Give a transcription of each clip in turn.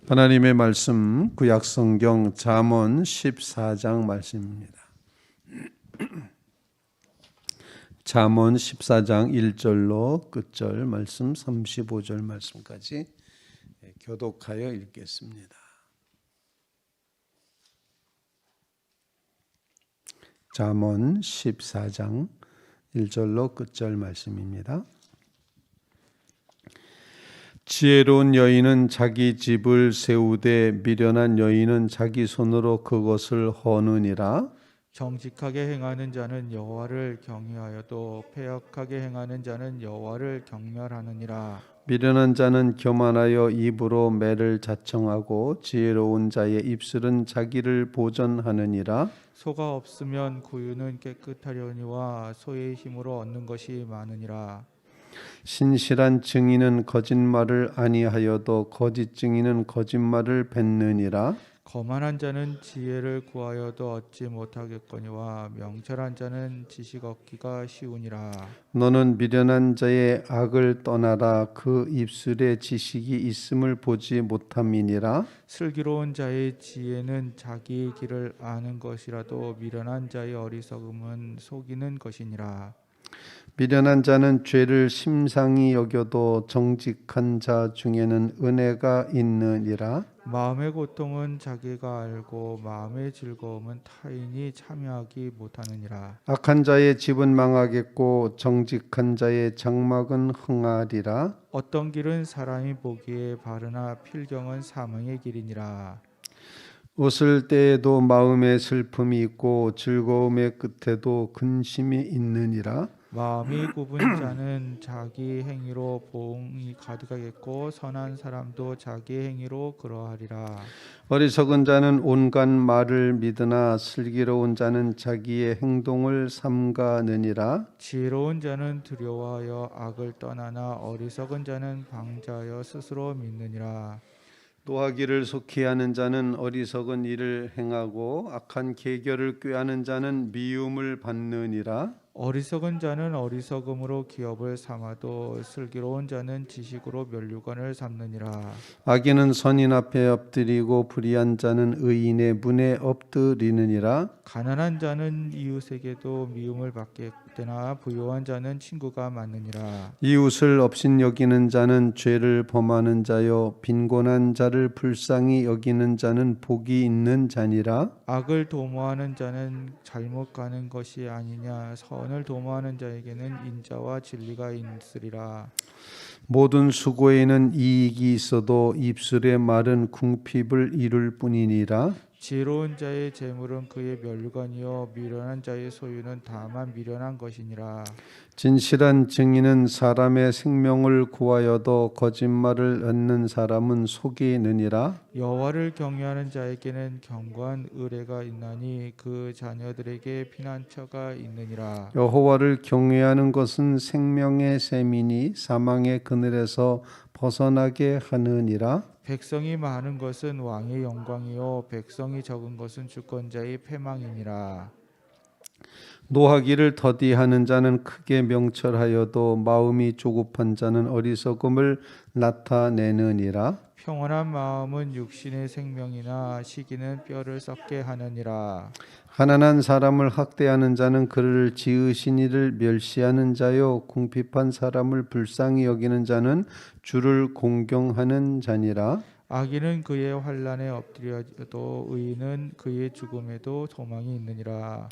하나님의 말씀 구약성경 잠언 14장 말씀입니다. 잠언 14장 1절로 끝절 말씀 35절 말씀까지 교독하여 읽겠습니다. 잠언 14장 1절로 끝절 말씀입니다. 지혜로운 여인은 자기 집을 세우되 미련한 여인은 자기 손으로 그것을 허느니라. 정직하게 행하는 자는 여호와를 경외하여도 패역하게 행하는 자는 여호와를 경멸하느니라. 미련한 자는 교만하여 입으로 매를 자청하고 지혜로운 자의 입술은 자기를 보전하느니라. 소가 없으면 구유는 깨끗하려니와 소의 힘으로 얻는 것이 많으니라. 신실한 증인은 거짓말을 아니하여도 거짓 증인은 거짓말을 뱉느니라. 거만한 자는 지혜를 구하여도 얻지 못하겠거니와 명철한 자는 지식 얻기가 쉬우니라. 너는 미련한 자의 악을 떠나라. 그 입술에 지식이 있음을 보지 못함이니라. 슬기로운 자의 지혜는 자기 길을 아는 것이라도 미련한 자의 어리석음은 속이는 것이니라. 미련한 자는 죄를 심상히 여겨도 정직한 자 중에는 은혜가 있느니라. 마음의 고통은 자기가 알고 마음의 즐거움은 타인이 참여하기 못하느니라. 악한 자의 집은 망하겠고 정직한 자의 장막은 흥하리라. 어떤 길은 사람이 보기에 바르나 필경은 사망의 길이니라. 웃을 때에도 마음에 슬픔이 있고 즐거움의 끝에도 근심이 있느니라. 마음이 굽은 자는 자기 행위로 보응이 가득하겠고 선한 사람도 자기 행위로 그러하리라. 어리석은 자는 온갖 말을 믿으나 슬기로운 자는 자기의 행동을 삼가느니라. 지혜로운 자는 두려워하여 악을 떠나나 어리석은 자는 방자하여 스스로 믿느니라. 노하기를 속히 하는 자는 어리석은 일을 행하고 악한 계결을 꾀하는 자는 미움을 받느니라. 어리석은 자는 어리석음으로 기업을 삼아도 슬기로운 자는 지식으로 면류관을 삼느니라. 악인은 선인 앞에 엎드리고 불의한 자는 의인의 문에 엎드리느니라. 가난한 자는 이웃에게도 미움을 받겠으나 부유한 자는 친구가 많느니라. 이웃을 업신여기는 자는 죄를 범하는 자요 빈곤한 자를 불쌍히 여기는 자는 복이 있는 자니라. 악을 도모하는 자는 잘못 가는 것이 아니냐. 선을 도모하는 자에게는 인자와 진리가 있으리라. 모든 수고에는 이익이 있어도 입술의 말은 궁핍을 이룰 뿐이니라. 지혜로운 자의 재물은 그의 면류관이요 미련한 자의 소유는 다만 미련한 것이니라. 진실한 증인은 사람의 생명을 구하여도 거짓말을 얻는 사람은 속이느니라. 여호와를 경외하는 자에게는 견고한 의뢰가 있나니 그 자녀들에게 피난처가 있느니라. 여호와를 경외하는 것은 생명의 셈이니 사망의 그늘에서 벗어나게 하느니라. 백성이 많은 것은 왕의 영광이요 백성이 적은 것은 주권자의 패망이니라. 노하기를 더디하는 자는 크게 명철하여도 마음이 조급한 자는 어리석음을 나타내느니라. 평온한 마음은 육신의 생명이나 시기는 뼈를 썩게 하느니라. 가난한 사람을 학대하는 자는 그를 지으신 이를 멸시하는 자요 궁핍한 사람을 불쌍히 여기는 자는 주를 공경하는 자니라. 악인은 그의 환난에 엎드려도 의인은 그의 죽음에도 소망이 있느니라.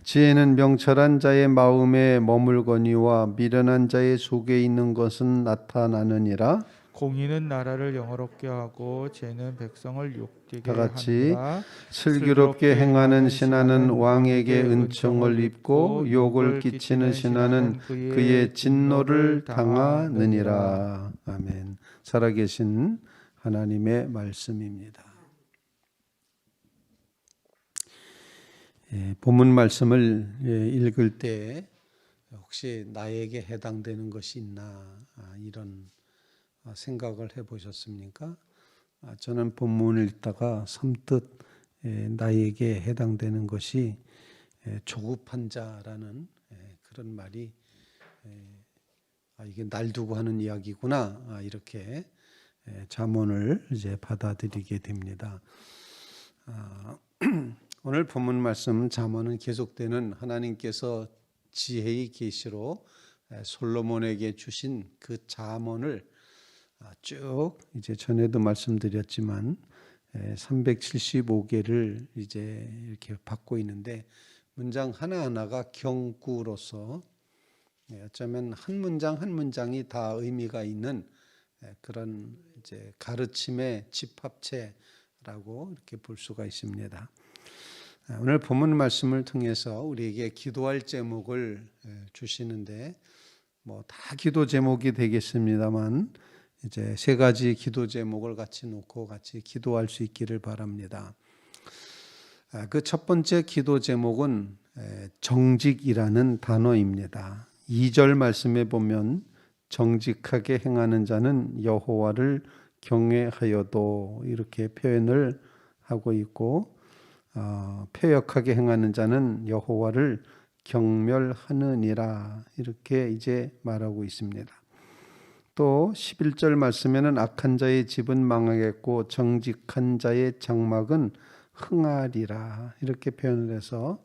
지혜는 명철한 자의 마음에 머물거니와 미련한 자의 속에 있는 것은 나타나느니라. 공의는 나라를 영화롭게 하고 죄는 백성을 욕되게 다 같이 하느니라. 슬기롭게 행하는 신하는 왕에게 은총을 입고 욕을 끼치는 신하는 그의 진노를 당하느니라. 아멘. 살아계신 하나님의 말씀입니다. 본문 말씀을 읽을 때 혹시 나에게 해당되는 것이 있나 이런 생각을 해보셨습니까? 저는 본문을 읽다가 선뜻 나에게 해당되는 것이 조급한 자라는 그런 말이 이게 날 두고 하는 이야기구나 이렇게 잠언을 이제 받아들이게 됩니다. 오늘 본문 말씀 잠언은 계속되는 하나님께서 지혜의 계시로 솔로몬에게 주신 그 잠언을 쭉 이제 전에도 말씀드렸지만 375개를 이제 이렇게 받고 있는데 문장 하나하나가 경구로서 어쩌면 한 문장 한 문장이 다 의미가 있는 그런 이제 가르침의 집합체라고 이렇게 볼 수가 있습니다. 오늘 본문 말씀을 통해서 우리에게 기도할 제목을 주시는데 뭐 다 기도 제목이 되겠습니다만 이제 세 가지 기도 제목을 같이 놓고 같이 기도할 수 있기를 바랍니다. 그 첫 번째 기도 제목은 정직이라는 단어입니다. 2절 말씀에 보면 정직하게 행하는 자는 여호와를 경외하여도 이렇게 표현을 하고 있고 패역하게 행하는 자는 여호와를 경멸하느니라 이렇게 이제 말하고 있습니다. 또 11절 말씀에는 악한 자의 집은 망하겠고 정직한 자의 장막은 흥하리라 이렇게 표현을 해서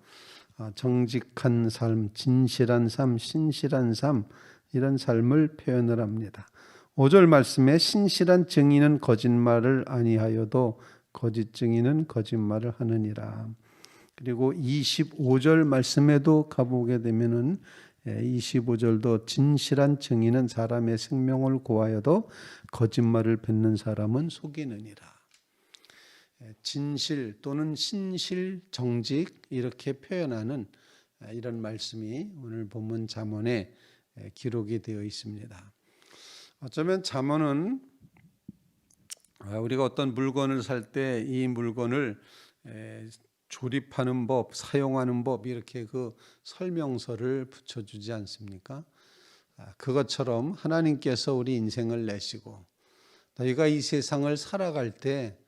정직한 삶, 진실한 삶, 신실한 삶 이런 삶을 표현을 합니다. 5절 말씀에 신실한 증인은 거짓말을 아니하여도 거짓 증인은 거짓말을 하느니라. 그리고 25절 말씀에도 가보게 되면은 25절도 진실한 증인은 사람의 생명을 구하여도 거짓말을 뱉는 사람은 속이느니라. 진실 또는 신실, 정직 이렇게 표현하는 이런 말씀이 오늘 본문 잠언에 기록이 되어 있습니다. 어쩌면 잠언은 우리가 어떤 물건을 살 때 이 물건을 조립하는 법, 사용하는 법 이렇게 그 설명서를 붙여주지 않습니까? 그것처럼 하나님께서 우리 인생을 내시고 너희가 이 세상을 살아갈 때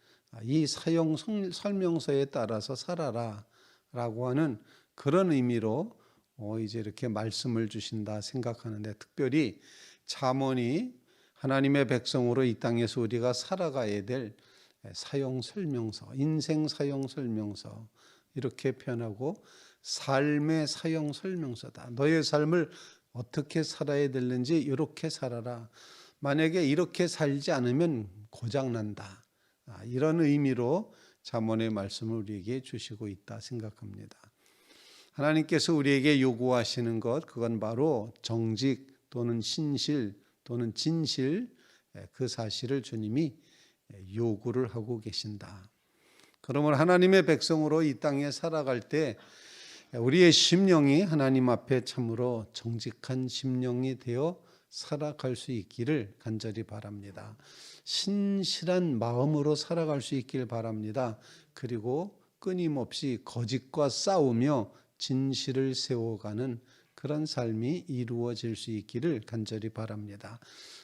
이 사용 설명서에 따라서 살아라 라고 하는 그런 의미로 이제 이렇게 말씀을 주신다 생각하는데 특별히 잠언이 하나님의 백성으로 이 땅에서 우리가 살아가야 될 사용 설명서, 인생 사용 설명서 이렇게 표현하고 삶의 사용 설명서다. 너의 삶을 어떻게 살아야 되는지 이렇게 살아라. 만약에 이렇게 살지 않으면 고장난다. 이런 의미로 잠언의 말씀을 우리에게 주시고 있다 생각합니다. 하나님께서 우리에게 요구하시는 것 그건 바로 정직 또는 신실 또는 진실 그 사실을 주님이 요구를 하고 계신다. 그러므로 하나님의 백성으로 이 땅에 살아갈 때 우리의 심령이 하나님 앞에 참으로 정직한 심령이 되어 살아갈 수 있기를 간절히 바랍니다. 신실한 마음으로 살아갈 수 있길 바랍니다. 그리고 끊임없이 거짓과 싸우며 진실을 세워가는 그런 삶이 이루어질 수 있기를 간절히 바랍니다.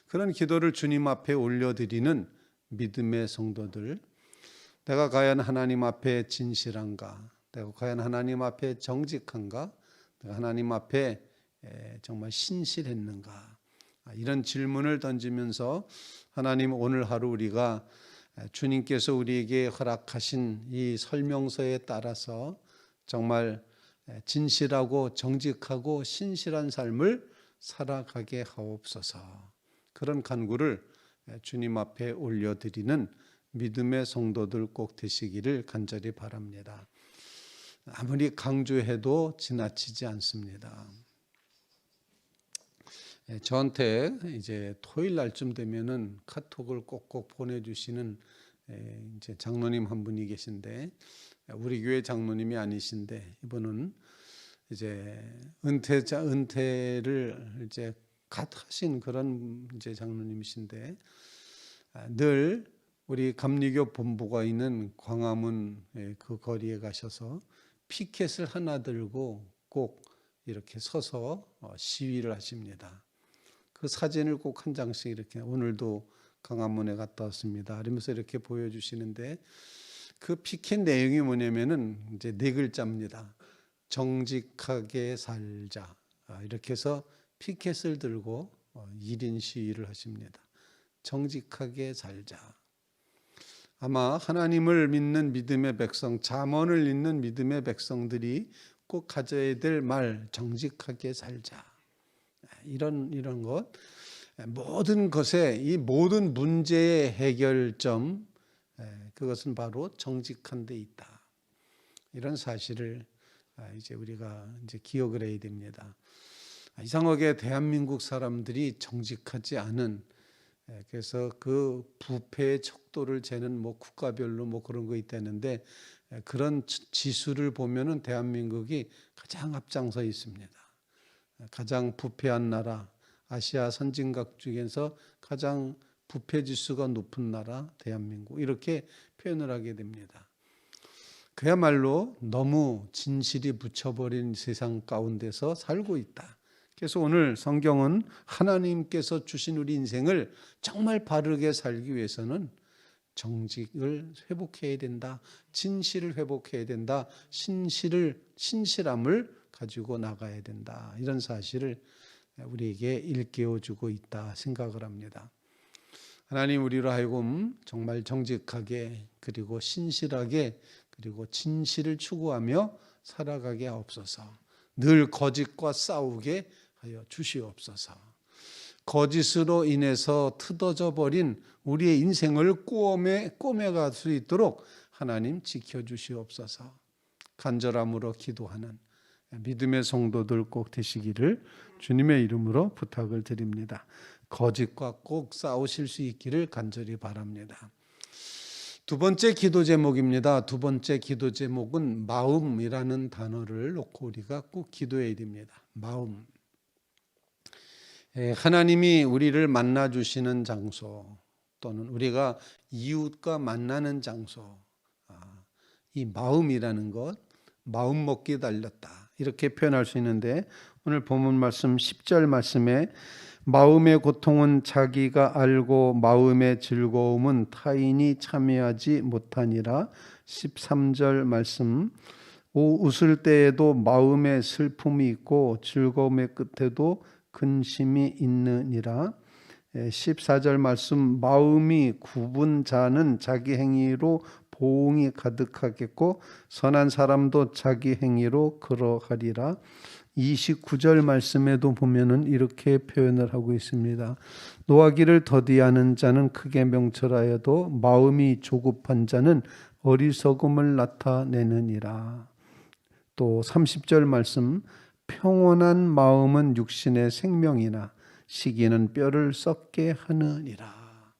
그런 기도를 주님 앞에 올려드리는 믿음의 성도들, 내가 과연 하나님 앞에 진실한가? 내가 과연 하나님 앞에 정직한가? 내가 하나님 앞에 정말 신실했는가? 이런 질문을 던지면서 하나님 오늘 하루 우리가 주님께서 우리에게 허락하신 이 설명서에 따라서 정말 진실하고 정직하고 신실한 삶을 살아가게 하옵소서. 그런 간구를 주님 앞에 올려드리는 믿음의 성도들 꼭 되시기를 간절히 바랍니다. 아무리 강조해도 지나치지 않습니다. 저한테 이제 토요일 날쯤 되면은 카톡을 꼭꼭 보내주시는 이제 장로님 한 분이 계신데 우리 교회 장로님이 아니신데 이분은 이제 은퇴를 이제 갓 하신 그런 이제 장로님이신데 늘 우리 감리교 본부가 있는 광화문 그 거리에 가셔서 피켓을 하나 들고 꼭 이렇게 서서 시위를 하십니다. 그 사진을 꼭 한 장씩 이렇게 오늘도 광화문에 갔다 왔습니다. 이러면서 이렇게 보여주시는데 그 피켓 내용이 뭐냐면은 이제 네 글자입니다. 정직하게 살자. 이렇게 해서 피켓을 들고 1인 시위를 하십니다. 정직하게 살자. 아마 하나님을 믿는 믿음의 백성, 잠언을 읽는 믿음의 백성들이 꼭 가져야 될 말, 정직하게 살자. 이런 것, 모든 것에 이 모든 문제의 해결점, 그것은 바로 정직한 데 있다. 이런 사실을 이제 우리가 이제 기억을 해야 됩니다. 이상하게 대한민국 사람들이 정직하지 않은, 그래서 그 부패의 척도를 재는 뭐 국가별로 뭐 그런 거 있다는데, 그런 지수를 보면은 대한민국이 가장 앞장서 있습니다. 가장 부패한 나라, 아시아 선진국 중에서 가장 부패 지수가 높은 나라 대한민국, 이렇게 표현을 하게 됩니다. 그야말로 너무 진실이 묻혀버린 세상 가운데서 살고 있다. 그래서 오늘 성경은 하나님께서 주신 우리 인생을 정말 바르게 살기 위해서는 정직을 회복해야 된다. 진실을 회복해야 된다. 신실함을 가지고 나가야 된다. 이런 사실을 우리에게 일깨워주고 있다 생각을 합니다. 하나님, 우리로 하여금 정말 정직하게, 그리고 신실하게, 그리고 진실을 추구하며 살아가게 하옵소서. 늘 거짓과 싸우게 하여 주시옵소서. 거짓으로 인해서 트어져 버린 우리의 인생을 꼬매갈 수 있도록 하나님 지켜주시옵소서. 간절함으로 기도하는 믿음의 성도들 꼭 되시기를 주님의 이름으로 부탁을 드립니다. 거짓과 꼭 싸우실 수 있기를 간절히 바랍니다. 두 번째 기도 제목입니다. 두 번째 기도 제목은 마음이라는 단어를 놓고 우리가 꼭 기도해야 됩니다. 마음. 하나님이 우리를 만나 주시는 장소, 또는 우리가 이웃과 만나는 장소, 이 마음이라는 것, 마음 먹기 달렸다, 이렇게 표현할 수 있는데, 오늘 본문 말씀 10절 말씀에 마음의 고통은 자기가 알고 마음의 즐거움은 타인이 참여하지 못하니라. 13절 말씀, 웃을 때에도 마음의 슬픔이 있고 즐거움의 끝에도 근심이 있느니라. 14절 말씀, 마음이 굽은 자는 자기 행위로 보응이 가득하겠고 선한 사람도 자기 행위로 그러하리라. 29절 말씀에도 보면은 이렇게 표현을 하고 있습니다. 노하기를 더디하는 자는 크게 명철하여도 마음이 조급한 자는 어리석음을 나타내느니라. 또 30절 말씀, 평온한 마음은 육신의 생명이나 시기는 뼈를 썩게 하느니라.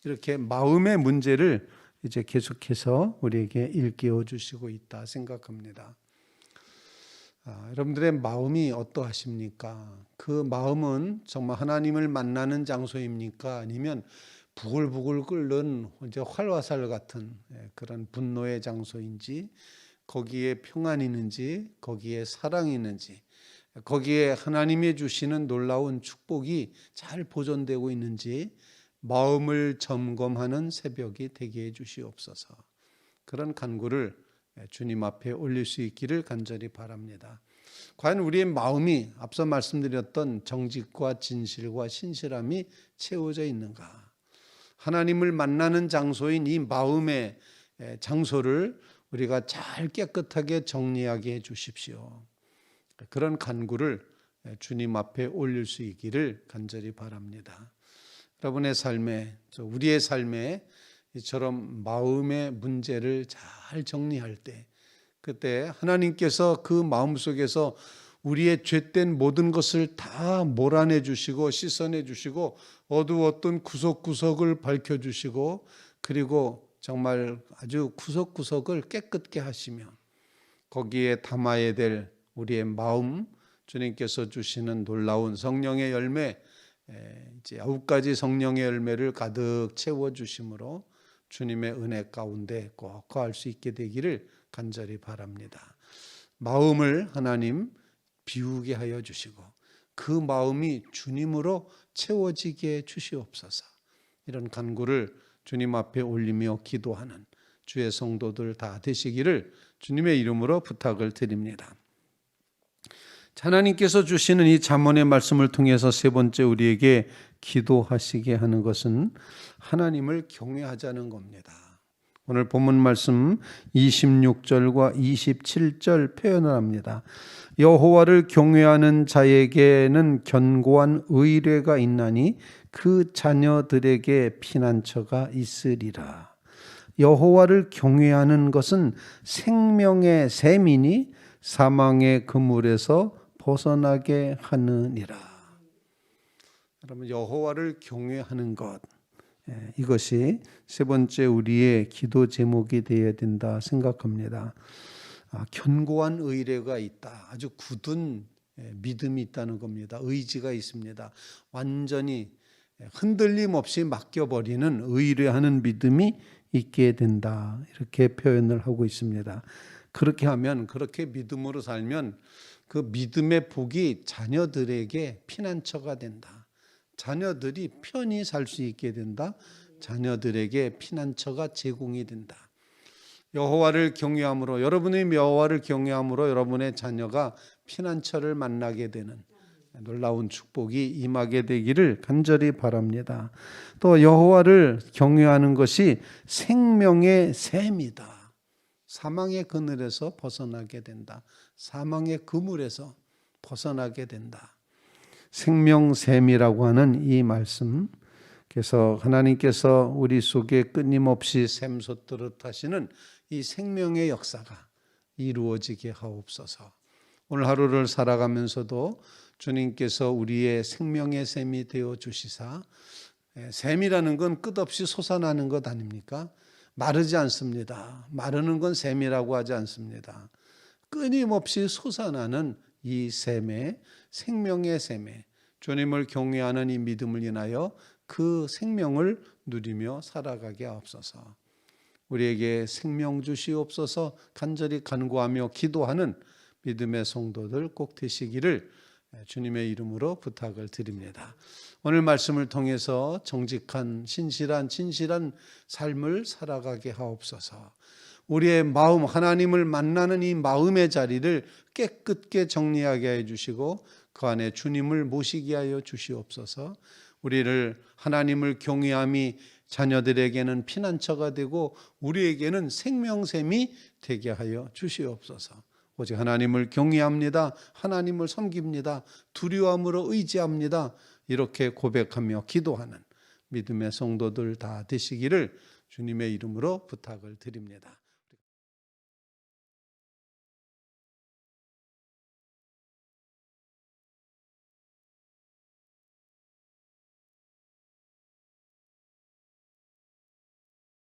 이렇게 마음의 문제를 이제 계속해서 우리에게 일깨워 주시고 있다 생각합니다. 여러분들의 마음이 어떠하십니까? 그 마음은 정말 하나님을 만나는 장소입니까? 아니면 부글부글 끓는 이제 활화살 같은 그런 분노의 장소인지, 거기에 평안이 있는지, 거기에 사랑이 있는지, 거기에 하나님이 주시는 놀라운 축복이 잘 보존되고 있는지 마음을 점검하는 새벽이 되게 해 주시옵소서. 그런 간구를 주님 앞에 올릴 수 있기를 간절히 바랍니다. 과연 우리의 마음이 앞서 말씀드렸던 정직과 진실과 신실함이 채워져 있는가? 하나님을 만나는 장소인 이 마음의 장소를 우리가 잘 깨끗하게 정리하게 해 주십시오. 그런 간구를 주님 앞에 올릴 수 있기를 간절히 바랍니다. 여러분의 삶에, 우리의 삶에 이처럼 마음의 문제를 잘 정리할 때, 그때 하나님께서 그 마음속에서 우리의 죄된 모든 것을 다 몰아내 주시고 씻어내 주시고 어두웠던 구석구석을 밝혀주시고, 그리고 정말 아주 구석구석을 깨끗게 하시며 거기에 담아야 될 우리의 마음, 주님께서 주시는 놀라운 성령의 열매, 이제 9가지 성령의 열매를 가득 채워주심으로 주님의 은혜 가운데 꼭 거할 수 있게 되기를 간절히 바랍니다. 마음을 하나님 비우게 하여 주시고 그 마음이 주님으로 채워지게 주시옵소서. 이런 간구를 주님 앞에 올리며 기도하는 주의 성도들 다 되시기를 주님의 이름으로 부탁을 드립니다. 하나님께서 주시는 이 잠언의 말씀을 통해서 세 번째 우리에게 기도하시게 하는 것은 하나님을 경외하자는 겁니다. 오늘 본문 말씀 26절과 27절 표현을 합니다. 여호와를 경외하는 자에게는 견고한 의뢰가 있나니 그 자녀들에게 피난처가 있으리라. 여호와를 경외하는 것은 생명의 샘이니 사망의 그물에서 벗어나게 하느니라. 여러분, 여호와를 경외하는 것, 이것이 세 번째 우리의 기도 제목이 되어야 된다 생각합니다. 견고한 의뢰가 있다. 아주 굳은 믿음이 있다는 겁니다. 의지가 있습니다. 완전히 흔들림 없이 맡겨버리는 의뢰하는 믿음이 있게 된다. 이렇게 표현을 하고 있습니다. 그렇게 하면, 그렇게 믿음으로 살면 그 믿음의 복이 자녀들에게 피난처가 된다. 자녀들이 편히 살 수 있게 된다. 자녀들에게 피난처가 제공이 된다. 여호와를 경외함으로, 여러분의 여호와를 경외함으로 여러분의 자녀가 피난처를 만나게 되는 놀라운 축복이 임하게 되기를 간절히 바랍니다. 또 여호와를 경외하는 것이 생명의 샘이다. 사망의 그늘에서 벗어나게 된다. 사망의 그물에서 벗어나게 된다. 생명샘이라고 하는 이 말씀, 그래서 하나님께서 우리 속에 끊임없이 샘솟도록 하시는 이 생명의 역사가 이루어지게 하옵소서. 오늘 하루를 살아가면서도 주님께서 우리의 생명의 샘이 되어 주시사, 샘이라는 건 끝없이 솟아나는 것 아닙니까? 마르지 않습니다. 마르는 건 샘이라고 하지 않습니다. 끊임없이 솟아나는 이 샘에, 생명의 샘에 주님을 경외하는 이 믿음을 인하여 그 생명을 누리며 살아가게 하옵소서. 우리에게 생명 주시옵소서 간절히 간구하며 기도하는 믿음의 성도들 꼭 되시기를 주님의 이름으로 부탁을 드립니다. 오늘 말씀을 통해서 정직한 진실한 삶을 살아가게 하옵소서. 우리의 마음, 하나님을 만나는 이 마음의 자리를 깨끗게 정리하게 해주시고 그 안에 주님을 모시게 하여 주시옵소서. 우리를 하나님을 경외함이 자녀들에게는 피난처가 되고 우리에게는 생명샘이 되게 하여 주시옵소서. 오직 하나님을 경외합니다. 하나님을 섬깁니다. 두려움으로 의지합니다. 이렇게 고백하며 기도하는 믿음의 성도들 다 되시기를 주님의 이름으로 부탁을 드립니다.